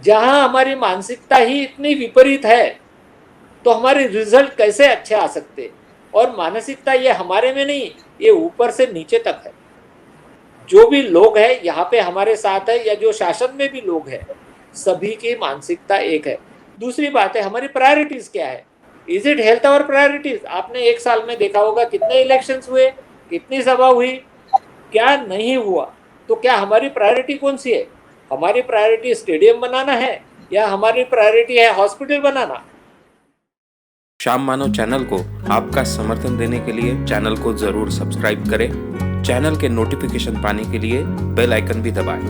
जहां हमारी मानसिकता ही इतनी विपरीत है तो हमारे रिजल्ट कैसे अच्छे आ सकते। और मानसिकता ये हमारे में नहीं, ये ऊपर से नीचे तक है। जो भी लोग हैं यहाँ पे हमारे साथ है या जो शासन में भी लोग हैं, सभी की मानसिकता एक है। दूसरी बात है, हमारी प्रायोरिटीज क्या है। इज इट हेल्थ और प्रायोरिटीज। आपने एक साल में देखा होगा कितने इलेक्शंस हुए, कितनी सभा हुई, क्या नहीं हुआ। तो क्या हमारी प्रायोरिटी कौन सी है। हमारी प्रायोरिटी स्टेडियम बनाना है या हमारी प्रायोरिटी है हॉस्पिटल बनाना। श्याम मानव चैनल को आपका समर्थन देने के लिए चैनल को जरूर सब्सक्राइब करें। चैनल के नोटिफिकेशन पाने के लिए बेल आइकन भी दबाएं।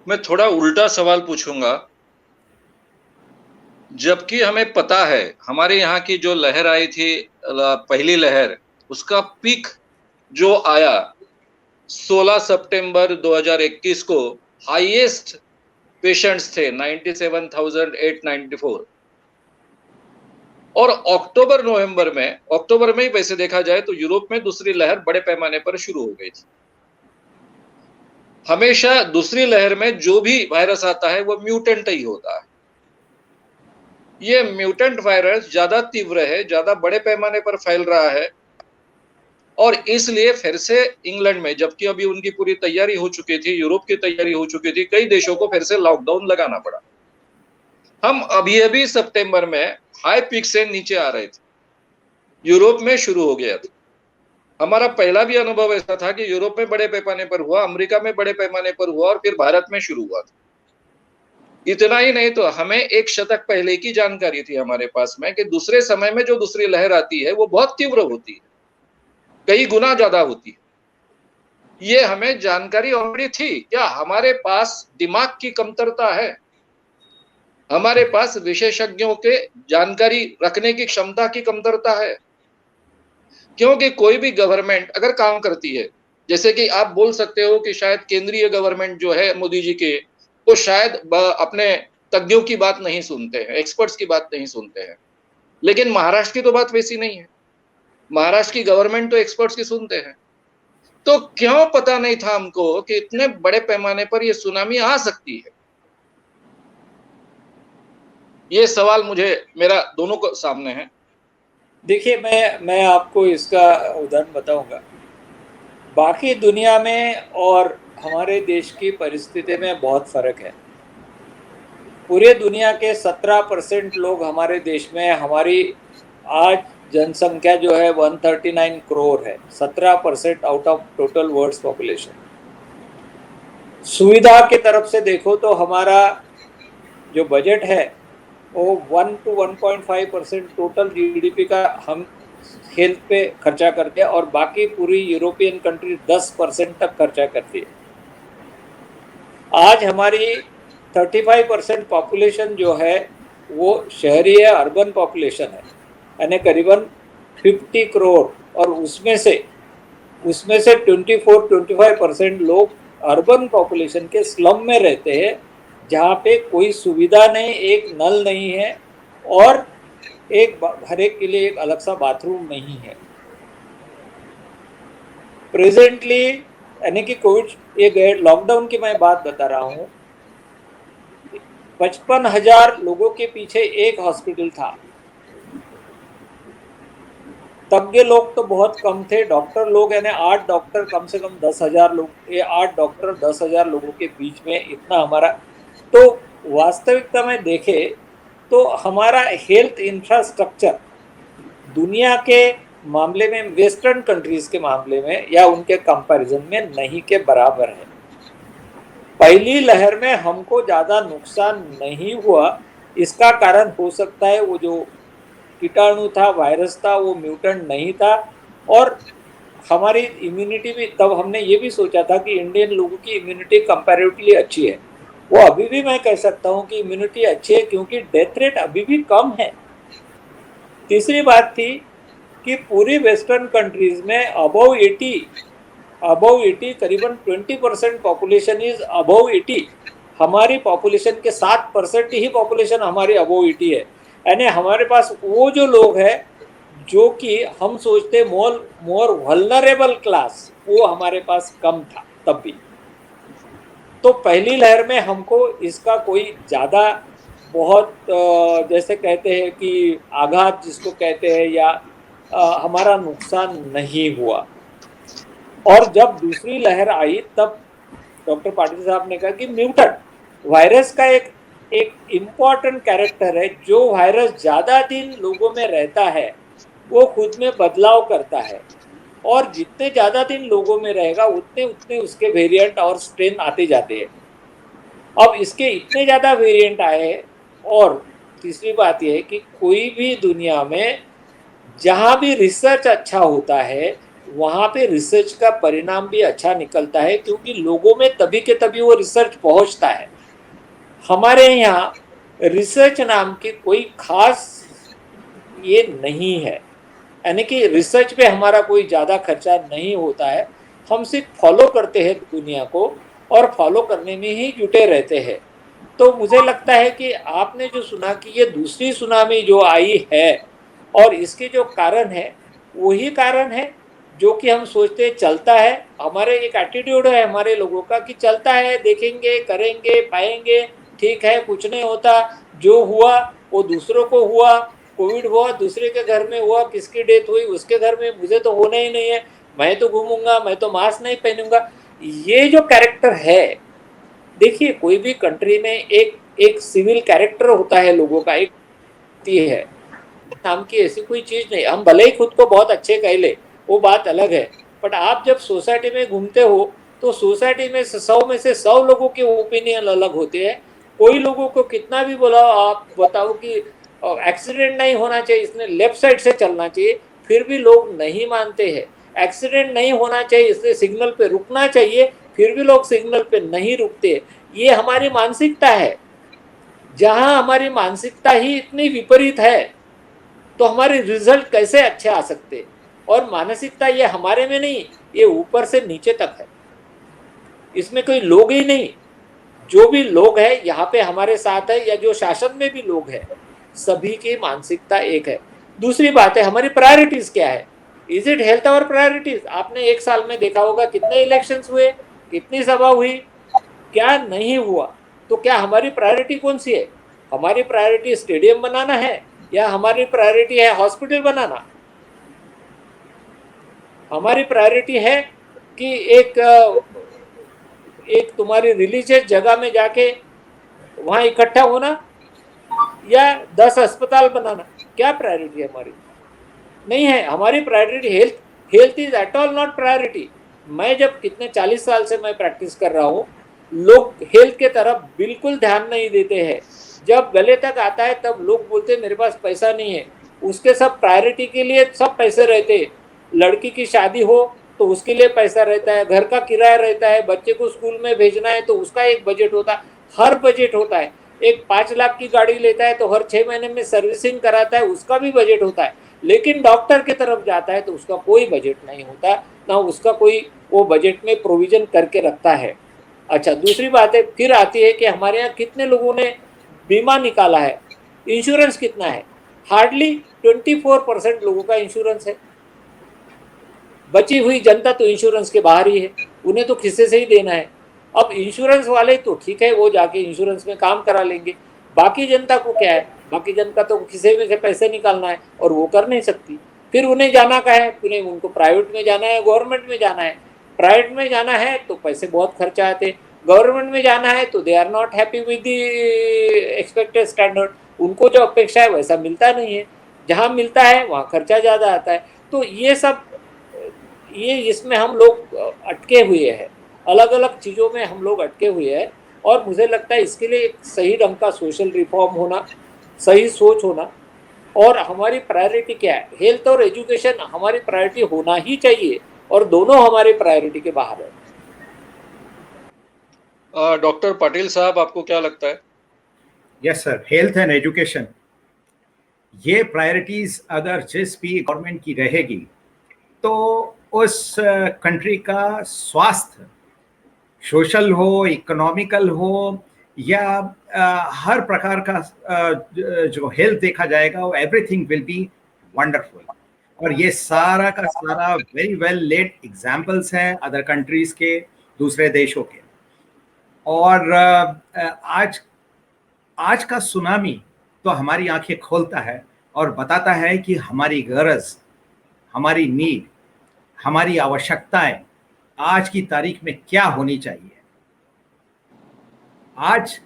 मैं थोड़ा उल्टा सवाल पूछूंगा। जबकि हमें पता है हमारे यहाँ की जो लहर आई थी, पहली लहर, उसका पीक जो आया 16 सितंबर 2021 को, हाईएस्ट पेशेंट्स थे 97,894। और अक्टूबर में ही वैसे देखा जाए तो यूरोप में दूसरी लहर बड़े पैमाने पर शुरू हो गई थी। हमेशा दूसरी लहर में जो भी वायरस आता है वो म्यूटेंट ही होता है। ये म्यूटेंट वायरस ज्यादा तीव्र है, ज्यादा बड़े पैमाने पर फैल रहा है, और इसलिए फिर से इंग्लैंड में, जबकि अभी उनकी पूरी तैयारी हो चुकी थी, यूरोप की तैयारी हो चुकी थी, कई देशों को फिर से लॉकडाउन लगाना पड़ा। हम अभी सितंबर में हाई पीक से नीचे आ रहे थे, यूरोप में शुरू हो गया था। हमारा पहला भी अनुभव ऐसा था कि यूरोप में बड़े पैमाने पर हुआ, अमेरिका में बड़े पैमाने पर हुआ, और फिर भारत में शुरू हुआ था। इतना ही नहीं तो हमें एक शतक पहले की जानकारी थी हमारे पास में कि दूसरे समय में जो दूसरी लहर आती है वो बहुत तीव्र होती है, कई गुना ज्यादा होती है। ये हमें जानकारी ऑलरेडी थी। क्या हमारे पास दिमाग की कमतरता है, हमारे पास विशेषज्ञों के जानकारी रखने की क्षमता की कमतरता है? क्योंकि कोई भी गवर्नमेंट अगर काम करती है, जैसे कि आप बोल सकते हो कि शायद केंद्रीय गवर्नमेंट जो है मोदी जी के, वो शायद अपने तज्ञों की बात नहीं सुनते हैं, एक्सपर्ट्स की बात नहीं सुनते हैं। लेकिन महाराष्ट्र की तो बात वैसी नहीं है। महाराष्ट्र की गवर्नमेंट तो एक्सपर्ट्स की सुनते हैं। तो क्यों पता नहीं था हमको कि इतने बड़े पैमाने पर यह सुनामी आ सकती है? ये सवाल मुझे, मेरा दोनों को सामने है। देखिए, मैं आपको इसका उदाहरण बताऊंगा। बाकी दुनिया में और हमारे देश की परिस्थिति में बहुत फर्क है। पूरे दुनिया के 17% लोग हमारे देश में, हमारी आज जनसंख्या जो है 139 करोड़ है, 17% out of total world population. सुविधा की तरफ से देखो तो हमारा जो बजट है वो 1 to 1.5% टोटल जीडीपी का हम हेल्थ पे खर्चा करते हैं, और बाकी पूरी यूरोपियन कंट्री 10% तक खर्चा करती है। आज हमारी 35% पॉपुलेशन जो है वो शहरी है, अर्बन पॉपुलेशन है, यानी करीबन 50 करोड़। और उसमें से 24-25% लोग अर्बन पॉपुलेशन के स्लम में रहते हैं, जहाँ पे कोई सुविधा नहीं, एक नल नहीं है, और हर एक के लिए एक अलग सा बाथरूम नहीं है। प्रेजेंटली, यानी कि कोविड, ये लॉकडाउन की मैं बात बता रहा हूँ, 55,000 लोगों के पीछे एक हॉस्पिटल था। तज्ञ लोग तो बहुत कम थे, डॉक्टर लोग, यानी 8 डॉक्टर कम से कम 10,000 लोग, ये 8 डॉक्टर 10,000 लोगों के बीच में इतना हमारा। तो वास्तविकता में देखे तो हमारा हेल्थ इंफ्रास्ट्रक्चर दुनिया के मामले में, वेस्टर्न कंट्रीज के मामले में या उनके कंपैरिजन में नहीं के बराबर है। पहली लहर में हमको ज़्यादा नुकसान नहीं हुआ। इसका कारण हो सकता है वो जो कीटाणु था, वायरस था, वो म्यूटेंट नहीं था, और हमारी इम्यूनिटी भी, तब हमने ये भी सोचा था कि इंडियन लोगों की इम्यूनिटी कंपैरेटिवली अच्छी है। वो अभी भी मैं कह सकता हूँ कि इम्यूनिटी अच्छी है, क्योंकि डेथ रेट अभी भी कम है। तीसरी बात थी कि पूरी वेस्टर्न कंट्रीज में अबव 80 करीबन 20% पॉपुलेशन इज अबव 80। हमारी पॉपुलेशन के 7% ही पॉपुलेशन हमारी अबव 80 है। यानी हमारे पास वो जो लोग हैं जो कि हम सोचते मोर वल्नरेबल क्लास, वो हमारे पास कम था तब भी। तो पहली लहर में हमको इसका कोई ज़्यादा बहुत जैसे कहते हैं कि आघात जिसको कहते हैं या हमारा नुकसान नहीं हुआ। और जब दूसरी लहर आई तब डॉक्टर पाटिल साहब ने कहा कि म्यूटेंट वायरस का एक एक इम्पॉर्टेंट कैरेक्टर है, जो वायरस ज़्यादा दिन लोगों में रहता है वो खुद में बदलाव करता है, और जितने ज़्यादा दिन लोगों में रहेगा उतने उतने उसके वेरिएंट और स्ट्रेन आते जाते हैं। अब इसके इतने ज़्यादा वेरिएंट आए, और तीसरी बात यह है कि कोई भी दुनिया में जहाँ भी रिसर्च अच्छा होता है वहाँ पे रिसर्च का परिणाम भी अच्छा निकलता है, क्योंकि लोगों में तभी के तभी वो रिसर्च पहुँचता है। हमारे यहाँ रिसर्च नाम की कोई खास ये नहीं है, यानी कि रिसर्च पे हमारा कोई ज़्यादा खर्चा नहीं होता है। हम सिर्फ फॉलो करते हैं दुनिया को, और फॉलो करने में ही जुटे रहते हैं। तो मुझे लगता है कि आपने जो सुना कि ये दूसरी सुनामी जो आई है, और इसके जो कारण है वही कारण है जो कि हम सोचते हैं चलता है। हमारे एक एटीट्यूड है हमारे लोगों का कि चलता है, देखेंगे, करेंगे, पाएंगे, ठीक है, कुछ नहीं होता, जो हुआ वो दूसरों को हुआ। कोविड हुआ दूसरे के घर में हुआ, किसकी डेथ हुई उसके घर में, मुझे तो होना ही नहीं है, मैं तो घूमूंगा, मैं तो मास्क नहीं पहनूंगा। ये जो कैरेक्टर है, देखिए कोई भी कंट्री में एक एक सिविल कैरेक्टर होता है लोगों का, एक है नाम की ऐसी कोई चीज नहीं। हम भले ही खुद को बहुत अच्छे कह ले, वो बात अलग है, बट आप जब सोसाइटी में घूमते हो तो सोसाइटी में 100 में से 100 लोगों के ओपिनियन अलग होते हैं। कोई लोगों को कितना भी बोलाओ, आप बताओ कि एक्सीडेंट नहीं होना चाहिए, इसने लेफ्ट साइड से चलना चाहिए, फिर भी लोग नहीं मानते हैं। एक्सीडेंट नहीं होना चाहिए, इसलिए सिग्नल पे रुकना चाहिए, फिर भी लोग सिग्नल पे नहीं रुकते। ये हमारी मानसिकता है। जहां हमारी मानसिकता ही इतनी विपरीत है तो हमारे रिजल्ट कैसे अच्छे आ सकते। और मानसिकता ये हमारे में नहीं, ये ऊपर से नीचे तक है, इसमें कोई लोग ही नहीं। जो भी लोग हैं यहाँ पे हमारे साथ है, या जो शासन में भी लोग हैं, सभी की मानसिकता एक है। दूसरी बात है हमारी प्रायोरिटीज क्या है। इज इट हेल्थ और प्रायोरिटीज? आपने एक साल में देखा होगा कितने इलेक्शंस हुए, कितनी सभा हुई, क्या नहीं हुआ। तो क्या हमारी प्रायोरिटी कौन सी है? हमारी प्रायोरिटी स्टेडियम बनाना है, या हमारी प्रायोरिटी है हॉस्पिटल बनाना? हमारी प्रायोरिटी है कि एक तुम्हारी रिलीजियस जगह में जाके वहां इकट्ठा होना, या 10 अस्पताल बनाना? क्या प्रायोरिटी है हमारी? नहीं है हमारी priority health. Health is at all not priority. मैं जब कितने 40 साल से मैं प्रैक्टिस कर रहा हूँ, लोग हेल्थ के तरफ बिल्कुल ध्यान नहीं देते हैं। जब गले तक आता है तब लोग बोलते हैं मेरे पास पैसा नहीं है। उसके सब प्रायोरिटी के लिए सब पैसे रहते हैं। लड़की की शादी हो तो उसके लिए पैसा रहता है, घर का किराया रहता है, बच्चे को स्कूल में भेजना है तो उसका एक बजट होता है, हर बजट होता है। एक 5 लाख की गाड़ी लेता है तो हर 6 महीने में सर्विसिंग कराता है, उसका भी बजट होता है। लेकिन डॉक्टर की तरफ जाता है तो उसका कोई बजट नहीं होता, ना उसका कोई वो बजट में प्रोविजन करके रखता है। अच्छा, दूसरी बात है फिर आती है कि हमारे यहाँ कितने लोगों ने बीमा निकाला है, इंश्योरेंस कितना है? हार्डली 24% लोगों का इंश्योरेंस है। बची हुई जनता तो इंश्योरेंस के बाहर ही है, उन्हें तो खिस्से से ही देना है। अब इंश्योरेंस वाले तो ठीक है, वो जाके इंश्योरेंस में काम करा लेंगे, बाकी जनता को क्या है? बाकी जनता तो खिस्से में से पैसे निकालना है और वो कर नहीं सकती। फिर उन्हें जाना का है, उन्हें उनको प्राइवेट में जाना है, गवर्नमेंट में जाना है। प्राइवेट में जाना है तो पैसे बहुत खर्चा आते, गवर्नमेंट में जाना है तो they are not happy with the expected standard. उनको जो अपेक्षा है वैसा मिलता नहीं है, जहाँ मिलता है वहाँ खर्चा ज़्यादा आता है। तो ये सब ये इसमें हम लोग अटके हुए हैं, अलग अलग चीज़ों में हम लोग अटके हुए हैं। और मुझे लगता है इसके लिए एक सही ढंग का सोशल रिफॉर्म होना, सही सोच होना। और हमारी प्रायोरिटी क्या है? हेल्थ और एजुकेशन हमारी प्रायोरिटी होना ही चाहिए, और दोनों हमारी प्रायोरिटी के बाहर है। डॉक्टर पाटिल साहब, आपको क्या लगता है? Yes sir, health and education ये प्रायोरिटीज अगर जिस भी गवर्नमेंट की रहेगी तो उस कंट्री का स्वास्थ्य, सोशल हो, इकोनॉमिकल हो, या हर प्रकार का जो हेल्थ देखा जाएगा, वो एवरीथिंग विल बी वंडरफुल। और ये सारा का सारा वेरी वेल लेड एग्जाम्पल्स हैं अदर कंट्रीज के, दूसरे देशों के। और आज आज का सुनामी तो हमारी आंखें खोलता है और बताता है कि हमारी गरज, हमारी नीड, हमारी आवश्यकताएं आज की तारीख में क्या होनी चाहिए। आज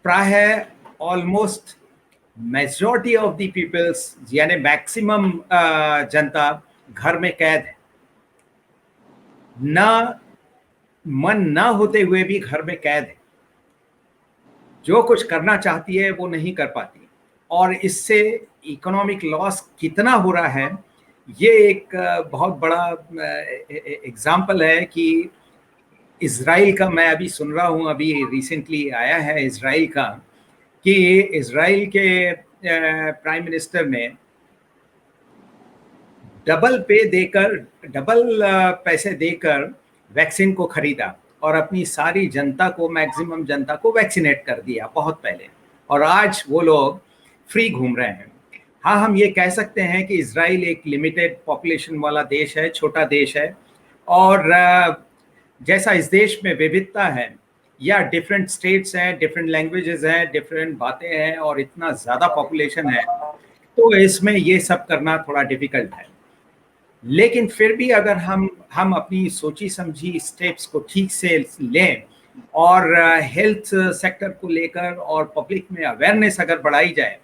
प्राय almost majority of the peoples यानी मैक्सिमम जनता घर में कैद है, ना मन ना होते हुए भी घर में कैद है, जो कुछ करना चाहती है वो नहीं कर पाती, और इससे इकोनॉमिक लॉस कितना हो रहा है ये एक बहुत बड़ा एग्जाम्पल है कि इजराइल का मैं अभी सुन रहा हूँ, अभी रिसेंटली आया है इजराइल का, कि इजराइल के प्राइम मिनिस्टर ने डबल पैसे देकर वैक्सीन को खरीदा और अपनी सारी जनता को, मैक्सिमम जनता को वैक्सीनेट कर दिया बहुत पहले, और आज वो लोग फ्री घूम रहे हैं। हाँ, हम ये कह सकते हैं कि इजराइल एक लिमिटेड पॉपुलेशन वाला देश है, छोटा देश है, और जैसा इस देश में विविधता है या डिफरेंट स्टेट्स हैं, डिफरेंट लैंग्वेजेस हैं, डिफरेंट बातें हैं और इतना ज़्यादा पॉपुलेशन है, तो इसमें ये सब करना थोड़ा डिफिकल्ट है। लेकिन फिर भी अगर हम अपनी सोची समझी स्टेप्स को ठीक से लें और हेल्थ सेक्टर को लेकर और पब्लिक में अवेयरनेस अगर बढ़ाई जाए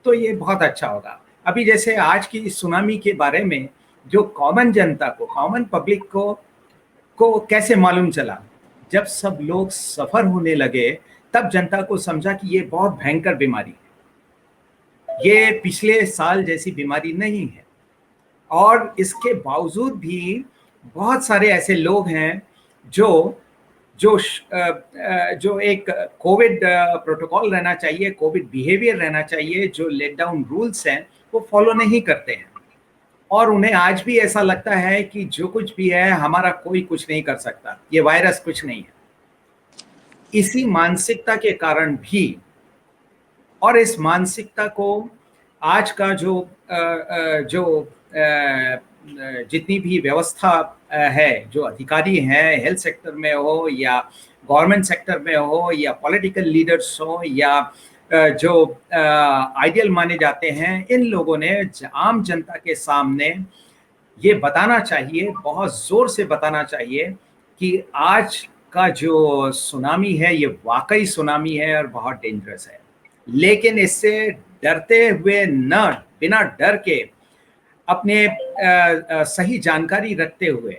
तो ये बहुत अच्छा होगा। अभी जैसे आज की इस सुनामी के बारे में जो कॉमन जनता को, कॉमन पब्लिक को कैसे मालूम चला, जब सब लोग सफ़र होने लगे तब जनता को समझा कि ये बहुत भयंकर बीमारी है, ये पिछले साल जैसी बीमारी नहीं है। और इसके बावजूद भी बहुत सारे ऐसे लोग हैं जो एक कोविड प्रोटोकॉल रहना चाहिए, कोविड बिहेवियर रहना चाहिए, जो लेट डाउन रूल्स हैं वो फॉलो नहीं करते हैं, और उन्हें आज भी ऐसा लगता है कि जो कुछ भी है हमारा कोई कुछ नहीं कर सकता, ये वायरस कुछ नहीं है। इसी मानसिकता के कारण भी, और इस मानसिकता को आज का जो जितनी भी व्यवस्था है, जो अधिकारी हैं हेल्थ सेक्टर में हो या गवर्नमेंट सेक्टर में हो या पॉलिटिकल लीडर्स हो या जो आइडियल माने जाते हैं, इन लोगों ने आम जनता के सामने ये बताना चाहिए, बहुत ज़ोर से बताना चाहिए कि आज का जो सुनामी है ये वाकई सुनामी है और बहुत डेंजरस है। लेकिन इससे डरते हुए न, बिना डर के, अपने सही जानकारी रखते हुए,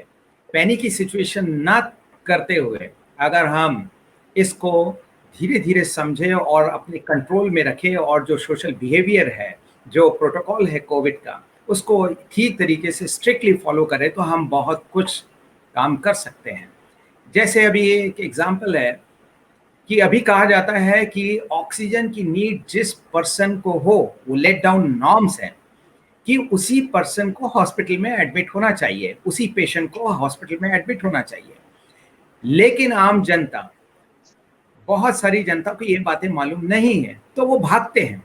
पैनिक की सिचुएशन ना करते हुए, अगर हम इसको धीरे धीरे समझें और अपने कंट्रोल में रखें और जो सोशल बिहेवियर है, जो प्रोटोकॉल है कोविड का, उसको ठीक तरीके से स्ट्रिक्टली फॉलो करें तो हम बहुत कुछ काम कर सकते हैं। जैसे अभी एक एग्जांपल है कि अभी कहा जाता है कि ऑक्सीजन की नीड जिस पर्सन को हो, वो लेट डाउन नॉर्म्स हैं कि उसी पर्सन को हॉस्पिटल में एडमिट होना चाहिए, उसी पेशेंट को हॉस्पिटल में एडमिट होना चाहिए। लेकिन आम जनता, बहुत सारी जनता को ये बातें मालूम नहीं है, तो वो भागते हैं।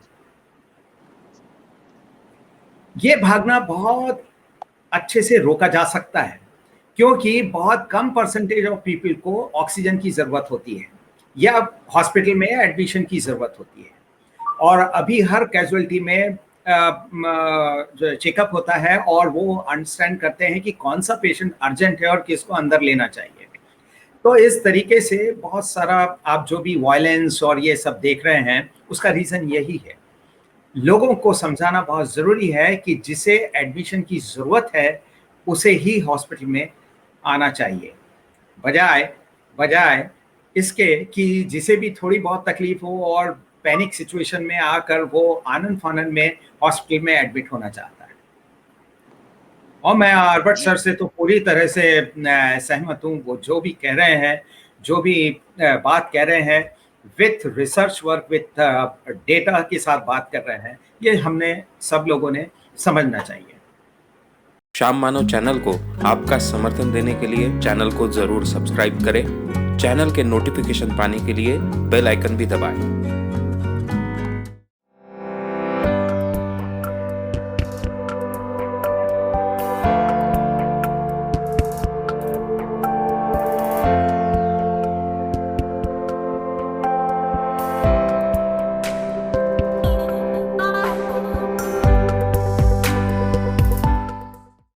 ये भागना बहुत अच्छे से रोका जा सकता है, क्योंकि बहुत कम परसेंटेज ऑफ पीपल को ऑक्सीजन की ज़रूरत होती है या हॉस्पिटल में एडमिशन की ज़रूरत होती है, और अभी हर कैजुअलिटी में चेकअप होता है और वो अंडरस्टैंड करते हैं कि कौन सा पेशेंट अर्जेंट है और किसको अंदर लेना चाहिए। तो इस तरीके से बहुत सारा आप जो भी वायलेंस और ये सब देख रहे हैं, उसका रीज़न यही है। लोगों को समझाना बहुत ज़रूरी है कि जिसे एडमिशन की ज़रूरत है उसे ही हॉस्पिटल में आना चाहिए, बजाय इसके कि जिसे भी थोड़ी बहुत तकलीफ हो और पैनिक सिचुएशन में आकर वो आनंद फानंद में हॉस्पिटल में एडमिट होना चाहता है। और मैं आर्बर्ट सर से तो पूरी तरह से सहमत हूँ। वो जो भी कह रहे हैं, जो भी बात कह रहे हैं, with research work, with data के साथ बात कर रहे हैं, ये हमने सब लोगों ने समझना चाहिए। शाम मानव चैनल को आपका समर्थन देने के लिए चैनल को जरूर सब्सक्राइब करें। चैनल के नोटिफिकेशन पाने के लिए बेल आइकन भी दबाएं।